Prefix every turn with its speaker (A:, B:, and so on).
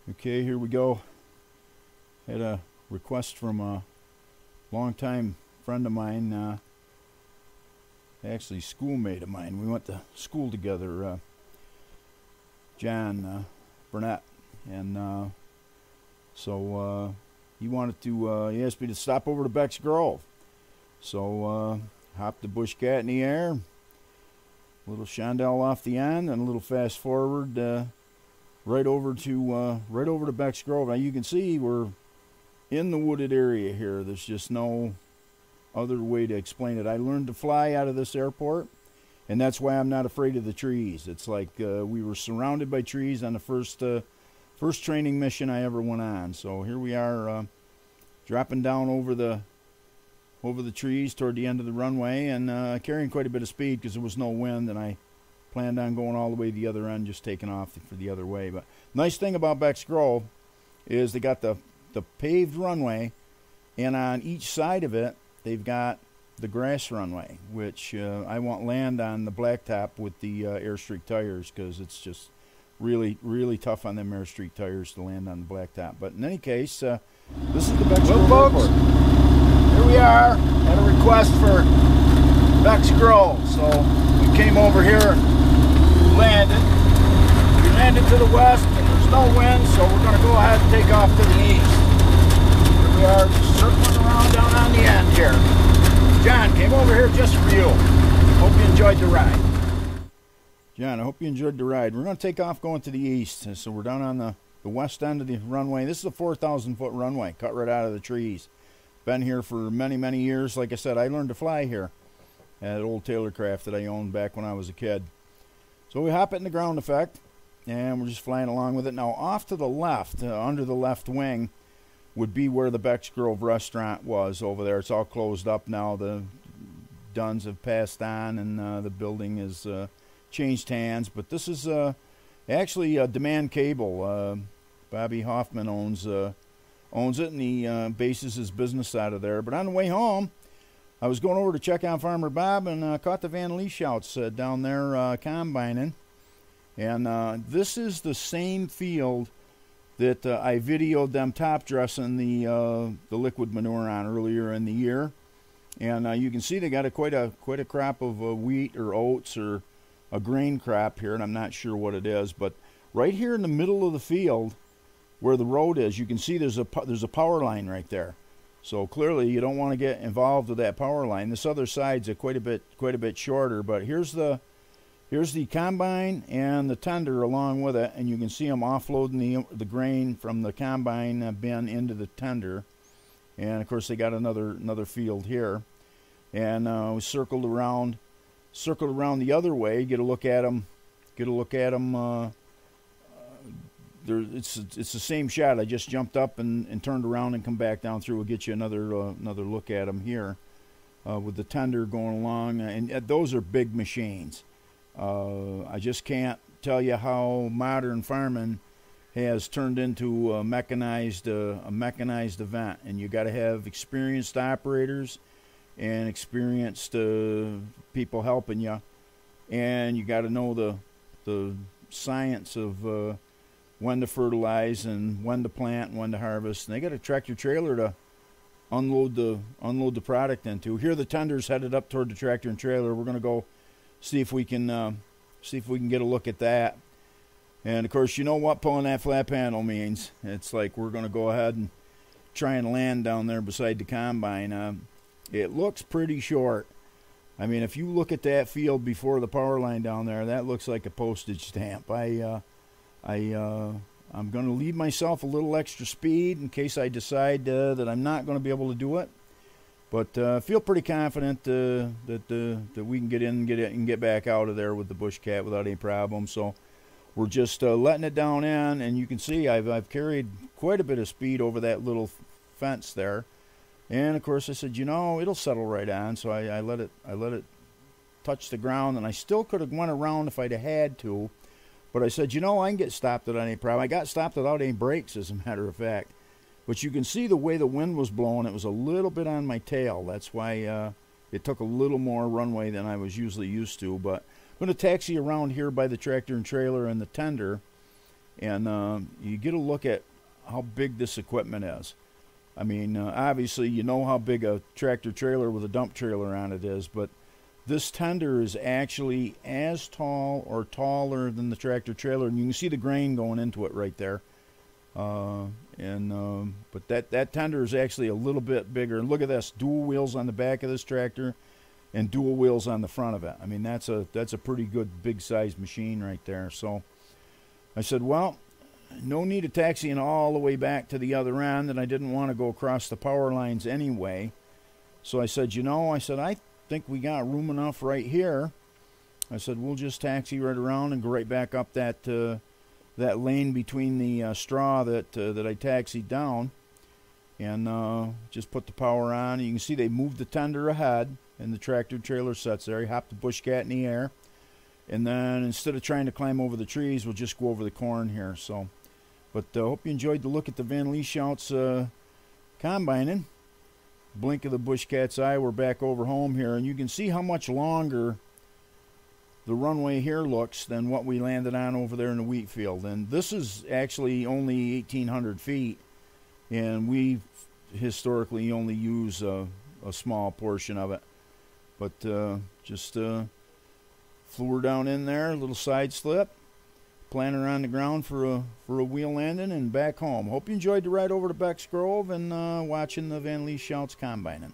A: Okay, here we go. Had a request from a longtime friend of mine, actually schoolmate of mine. We went to school together, John Burnett, and so he wanted to. He asked me to stop over to Beck's Grove. So hopped the BushCat in the air, a little chandelle off the end, and a little fast forward. Right over to Beck's Grove. Now you can see we're in the wooded area here. There's just no other way to explain it. I learned to fly out of this airport, and that's why I'm not afraid of the trees. It's like we were surrounded by trees on the first training mission I ever went on. So here we are, dropping down over the trees toward the end of the runway, and carrying quite a bit of speed because there was no wind, and I planned on going all the way to the other end, just taking off for the other way. But nice thing about Beck's Grove is they got the paved runway, and on each side of it, they've got the grass runway, which I want land on the blacktop with the Airstreak tires because it's just really, really tough on them Airstreak tires to land on the blacktop. But in any case, this is the Beck's Grove folks. Here we are at a request for Beck's Grove. So we came over here, landed. We landed to the west, and there's no wind, so we're going to go ahead and take off to the east. Here we are, just circling around down on the end here. John came over here just for you. Hope you enjoyed the ride. John, I hope you enjoyed the ride. We're going to take off going to the east, so we're down on the west end of the runway. This is a 4,000-foot runway, cut right out of the trees. Been here for many, many years. Like I said, I learned to fly here at old Taylorcraft that I owned back when I was a kid. So we hop it in the ground effect, and we're just flying along with it. Now, off to the left, under the left wing, would be where the Beck's Grove restaurant was over there. It's all closed up now. The Duns have passed on, and the building has changed hands. But this is actually Demand Cable. Bobby Hoffman owns it, and he bases his business out of there. But on the way home, I was going over to check on Farmer Bob and caught the VanLieshouts down there combining. And this is the same field that I videoed them top dressing the liquid manure on earlier in the year. And you can see they got quite a crop of wheat or oats or a grain crop here, and I'm not sure what it is. But right here in the middle of the field, where the road is, you can see there's a power line right there. So clearly you don't want to get involved with that power line. This other side's quite a bit shorter, but here's the combine and the tender along with it, and you can see them offloading the grain from the combine bin into the tender. And of course they got another field here, and we circled around the other way, get a look at them. It's the same shot. I just jumped up and turned around and come back down through. We'll get you another look at them here with the tender going along. And those are big machines. I just can't tell you how modern farming has turned into a mechanized event. And you got to have experienced operators and experienced people helping you, and you got to know the science of when to fertilize and when to plant and when to harvest. And they got a tractor trailer to unload the product into. Here the tender's headed up toward the tractor and trailer. We're going to go see if we can get a look at that. And of course, you know what pulling that flat panel means. It's like we're going to go ahead and try and land down there beside the combine. It looks pretty short. I mean, if you look at that field before the power line down there, that looks like a postage stamp. I'm going to leave myself a little extra speed in case I decide that I'm not going to be able to do it. But I feel pretty confident that we can get in and get back out of there with the BushCat without any problem. So we're just letting it down in, and you can see I've carried quite a bit of speed over that little fence there. And of course I said, it'll settle right on. So I let it touch the ground, and I still could have went around if I'd have had to. But I said, I can get stopped without any problem. I got stopped without any brakes, as a matter of fact. But you can see the way the wind was blowing. It was a little bit on my tail. That's why it took a little more runway than I was usually used to. But I'm going to taxi around here by the tractor and trailer and the tender and you get a look at how big this equipment is. I mean, obviously you know how big a tractor trailer with a dump trailer on it is, but this tender is actually as tall or taller than the tractor trailer, and you can see the grain going into it right there. But that tender is actually a little bit bigger. And look at this, dual wheels on the back of this tractor and dual wheels on the front of it. I mean, that's a pretty good big size machine right there. So I said, well, no need of taxiing all the way back to the other end, and I didn't want to go across the power lines anyway. So I said, I think we got room enough right here. I said, we'll just taxi right around and go right back up that lane between the straw that I taxied down, and just put the power on. You can see they moved the tender ahead, and the tractor trailer sits there. He hopped the BushCat in the air, and then instead of trying to climb over the trees, we'll just go over the corn here. So, but hope you enjoyed the look at the VanLieshouts combining. Blink of the BushCat's eye, we're back over home here, and you can see how much longer the runway here looks than what we landed on over there in the wheat field. And this is actually only 1,800 feet, and we historically only use a small portion of it. But just flew her down in there, a little side slip, planted her on the ground for a wheel landing, and back home. Hope you enjoyed the ride over to Beck's Grove and watching the VanLieshouts combining.